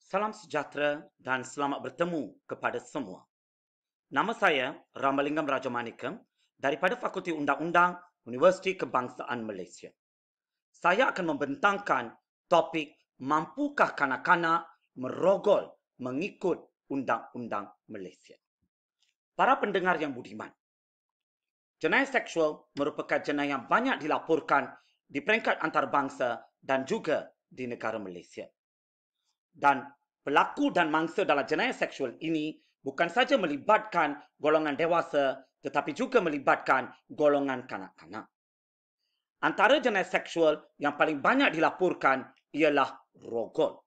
Salam sejahtera dan selamat bertemu kepada semua. Nama saya Ramalingam Rajamanikam daripada Fakulti Undang-Undang Universiti Kebangsaan Malaysia. Saya akan membentangkan topik mampukah kanak-kanak merogol mengikut Undang-Undang Malaysia. Para pendengar yang budiman, jenayah seksual merupakan jenayah yang banyak dilaporkan di peringkat antarabangsa dan juga di negara Malaysia. Dan pelaku dan mangsa dalam jenayah seksual ini bukan saja melibatkan golongan dewasa tetapi juga melibatkan golongan kanak-kanak. Antara jenayah seksual yang paling banyak dilaporkan ialah rogol.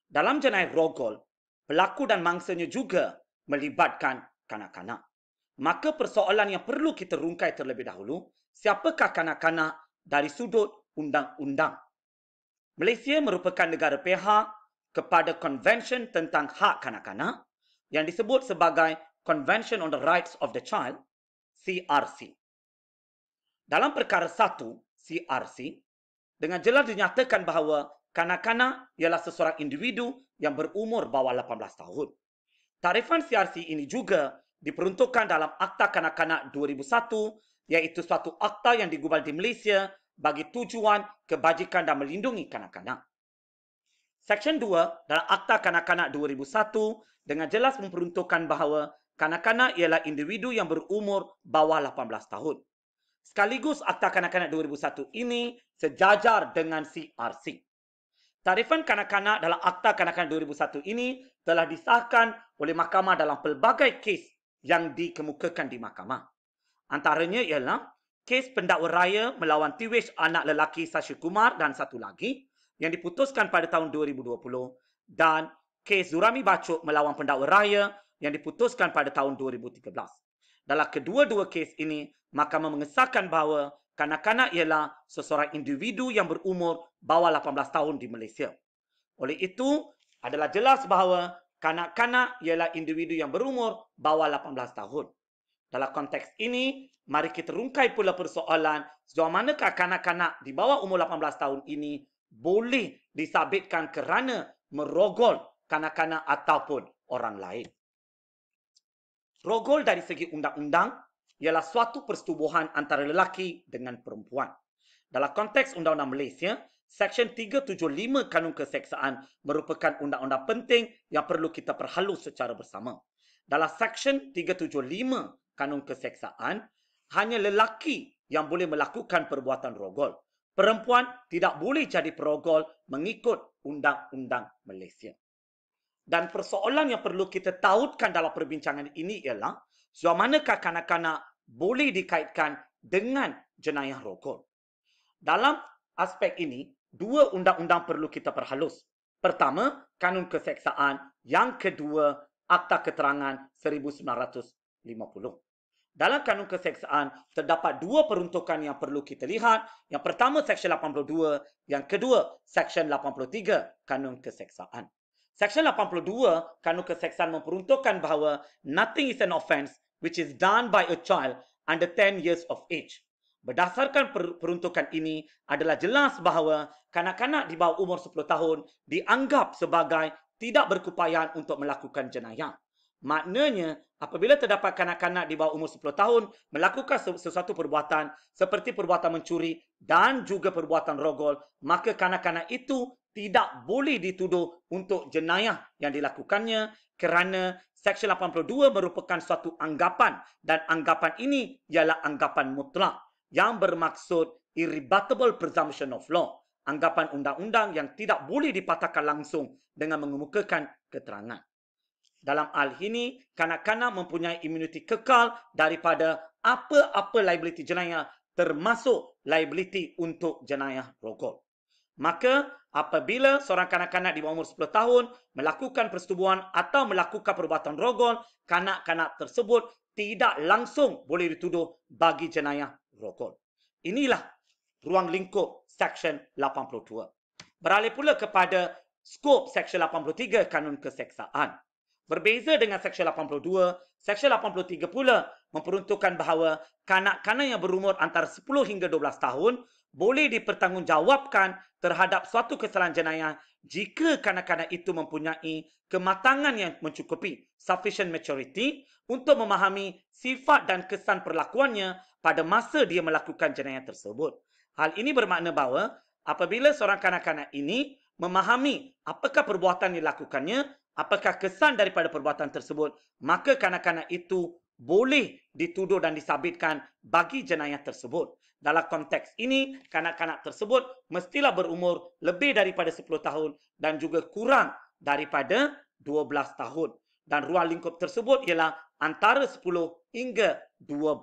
Dalam jenayah rogol, pelaku dan mangsanya juga melibatkan kanak-kanak. Maka persoalan yang perlu kita rungkai terlebih dahulu, siapakah kanak-kanak dari sudut undang-undang? Malaysia merupakan negara pihak kepada Convention tentang Hak Kanak-Kanak yang disebut sebagai Convention on the Rights of the Child, CRC. Dalam perkara 1, CRC, dengan jelas dinyatakan bahawa kanak-kanak ialah seseorang individu yang berumur bawah 18 tahun. Tarifan CRC ini juga diperuntukkan dalam Akta Kanak-Kanak 2001, iaitu suatu akta yang digubal di Malaysia bagi tujuan kebajikan dan melindungi kanak-kanak. Seksyen 2 dalam Akta Kanak-Kanak 2001 dengan jelas memperuntukkan bahawa kanak-kanak ialah individu yang berumur bawah 18 tahun. Sekaligus Akta Kanak-Kanak 2001 ini sejajar dengan CRC. Tarifan kanak-kanak dalam Akta Kanak-Kanak 2001 ini telah disahkan oleh mahkamah dalam pelbagai kes yang dikemukakan di mahkamah. Antaranya ialah kes pendakwa raya melawan tiwis anak lelaki Sasha Kumar dan satu lagi yang diputuskan pada tahun 2020 dan kes Zurami Bacok melawan pendakwa raya yang diputuskan pada tahun 2013. Dalam kedua-dua kes ini, mahkamah mengesahkan bahawa kanak-kanak ialah seseorang individu yang berumur bawah 18 tahun di Malaysia. Oleh itu, adalah jelas bahawa kanak-kanak ialah individu yang berumur bawah 18 tahun. Dalam konteks ini, mari kita rungkai pula persoalan sejauh manakah kanak-kanak di bawah umur 18 tahun ini boleh disabitkan kerana merogol kanak-kanak ataupun orang lain. Rogol dari segi undang-undang ialah suatu persetubuhan antara lelaki dengan perempuan. Dalam konteks Undang-Undang Malaysia, Seksyen 375 Kanun Keseksaan merupakan undang-undang penting yang perlu kita perhalus secara bersama. Dalam Seksyen 375 Kanun Keseksaan, hanya lelaki yang boleh melakukan perbuatan rogol. Perempuan tidak boleh jadi perogol mengikut Undang-Undang Malaysia. Dan persoalan yang perlu kita tautkan dalam perbincangan ini ialah sejauh manakah kanak-kanak boleh dikaitkan dengan jenayah rogol. Dalam aspek ini, dua undang-undang perlu kita perhalus. Pertama, Kanun Keseksaan. Yang kedua, Akta Keterangan 1950. Dalam Kanun Keseksaan, terdapat dua peruntukan yang perlu kita lihat. Yang pertama, Seksyen 82. Yang kedua, Seksyen 83 Kanun Keseksaan. Seksyen 82 Kanun Keseksaan memperuntukkan bahawa nothing is an offence which is done by a child under 10 years of age. Berdasarkan peruntukan ini adalah jelas bahawa kanak-kanak di bawah umur 10 tahun dianggap sebagai tidak berkeupayaan untuk melakukan jenayah. Maknanya, apabila terdapat kanak-kanak di bawah umur 10 tahun melakukan sesuatu perbuatan seperti perbuatan mencuri dan juga perbuatan rogol, maka kanak-kanak itu tidak boleh dituduh untuk jenayah yang dilakukannya kerana Seksyen 82 merupakan suatu anggapan dan anggapan ini ialah anggapan mutlak yang bermaksud irrebuttable presumption of law, anggapan undang-undang yang tidak boleh dipatahkan langsung dengan mengemukakan keterangan. Dalam hal ini, kanak-kanak mempunyai imuniti kekal daripada apa-apa liability jenayah termasuk liability untuk jenayah rogol. Maka, apabila seorang kanak-kanak di bawah umur 10 tahun melakukan persetubuhan atau melakukan perbuatan rogol, kanak-kanak tersebut tidak langsung boleh dituduh bagi jenayah rogol. Inilah ruang lingkup Seksyen 82. Beralih pula kepada skop Seksyen 83 Kanun Keseksaan. Berbeza dengan Seksyen 82, Seksyen 83 pula memperuntukkan bahawa kanak-kanak yang berumur antara 10 hingga 12 tahun boleh dipertanggungjawabkan terhadap suatu kesalahan jenayah jika kanak-kanak itu mempunyai kematangan yang mencukupi, sufficient maturity, untuk memahami sifat dan kesan perlakuannya pada masa dia melakukan jenayah tersebut. Hal ini bermakna bahawa apabila seorang kanak-kanak ini memahami apakah perbuatan yang dilakukannya, apakah kesan daripada perbuatan tersebut, maka kanak-kanak itu boleh dituduh dan disabitkan bagi jenayah tersebut. Dalam konteks ini, kanak-kanak tersebut mestilah berumur lebih daripada 10 tahun dan juga kurang daripada 12 tahun. Dan ruang lingkup tersebut ialah antara 10 hingga 12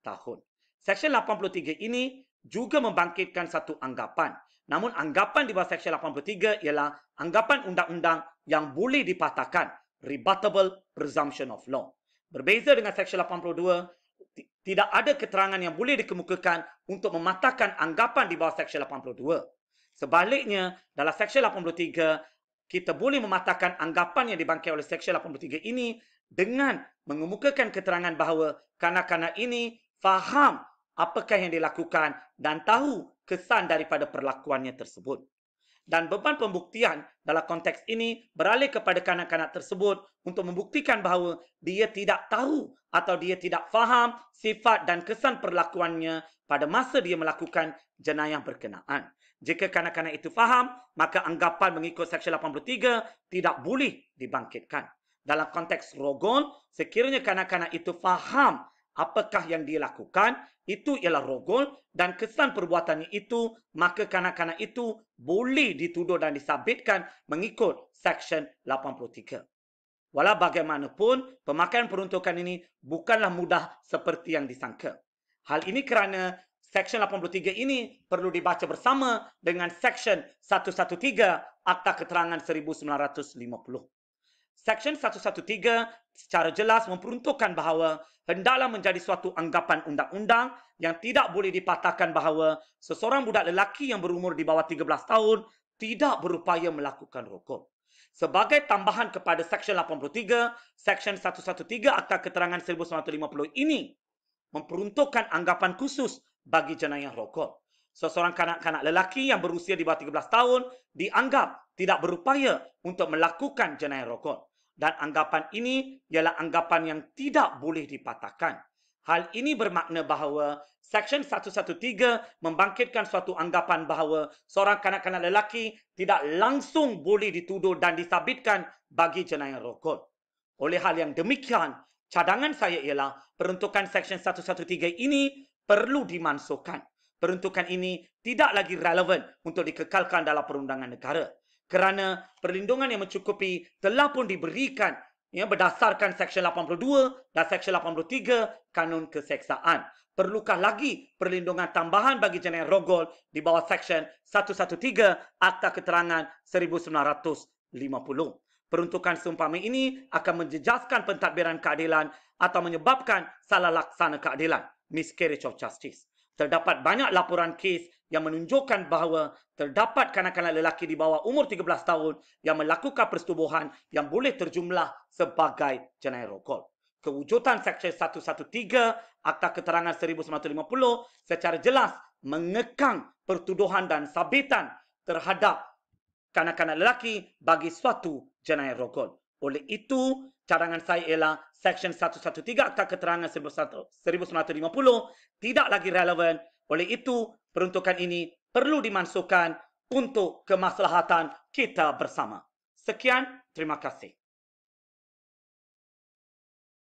tahun. Seksyen 83 ini juga membangkitkan satu anggapan. Namun anggapan di bawah Seksyen 83 ialah anggapan undang-undang yang boleh dipatahkan, rebuttable presumption of law. Berbeza dengan Seksyen 82, tidak ada keterangan yang boleh dikemukakan untuk mematahkan anggapan di bawah Seksyen 82. Sebaliknya, dalam Seksyen 83, kita boleh mematahkan anggapan yang dibangkit oleh Seksyen 83 ini dengan mengemukakan keterangan bahawa kanak-kanak ini faham apakah yang dilakukan dan tahu kesan daripada perlakuannya tersebut. Dan beban pembuktian dalam konteks ini beralih kepada kanak-kanak tersebut untuk membuktikan bahawa dia tidak tahu atau dia tidak faham sifat dan kesan perlakuannya pada masa dia melakukan jenayah berkenaan. Jika kanak-kanak itu faham, maka anggapan mengikut Seksyen 83 tidak boleh dibangkitkan. Dalam konteks rogol, sekiranya kanak-kanak itu faham apakah yang dia lakukan, itu ialah rogol dan kesan perbuatannya itu, maka kanak-kanak itu boleh dituduh dan disabitkan mengikut Seksyen 83. Walau bagaimanapun, pemakaian peruntukan ini bukanlah mudah seperti yang disangka. Hal ini kerana Seksyen 83 ini perlu dibaca bersama dengan Seksyen 113 Akta Keterangan 1950. Seksyen 113 secara jelas memperuntukkan bahawa hendaklah menjadi suatu anggapan undang-undang yang tidak boleh dipatahkan bahawa seseorang budak lelaki yang berumur di bawah 13 tahun tidak berupaya melakukan rogol. Sebagai tambahan kepada Seksyen 83, Seksyen 113 Akta Keterangan 1950 ini memperuntukkan anggapan khusus bagi jenayah rogol. Seseorang kanak-kanak lelaki yang berusia di bawah 13 tahun dianggap tidak berupaya untuk melakukan jenayah rogol. Dan anggapan ini ialah anggapan yang tidak boleh dipatahkan. Hal ini bermakna bahawa Seksyen 113 membangkitkan suatu anggapan bahawa seorang kanak-kanak lelaki tidak langsung boleh dituduh dan disabitkan bagi jenayah rogol. Oleh hal yang demikian, cadangan saya ialah peruntukan Seksyen 113 ini perlu dimansuhkan. Peruntukan ini tidak lagi relevan untuk dikekalkan dalam perundangan negara. Kerana perlindungan yang mencukupi telah pun diberikan berdasarkan Seksyen 82 dan Seksyen 83 Kanun Keseksaan. Perlukah lagi perlindungan tambahan bagi jenayah rogol di bawah Seksyen 113 Akta Keterangan 1950. Peruntukan seumpama ini akan menjejaskan pentadbiran keadilan atau menyebabkan salah laksana keadilan, miscarriage of justice. Terdapat banyak laporan kes yang menunjukkan bahawa terdapat kanak-kanak lelaki di bawah umur 13 tahun yang melakukan persetubuhan yang boleh terjumlah sebagai jenayah rogol. Kewujudan Seksyen 113 Akta Keterangan 1950 secara jelas mengekang pertuduhan dan sabitan terhadap kanak-kanak lelaki bagi suatu jenayah rogol. Oleh itu, cadangan saya ialah Seksyen 113 Akta Keterangan 1950 tidak lagi relevan. Oleh itu, peruntukan ini perlu dimansuhkan untuk kemaslahatan kita bersama. Sekian, terima kasih.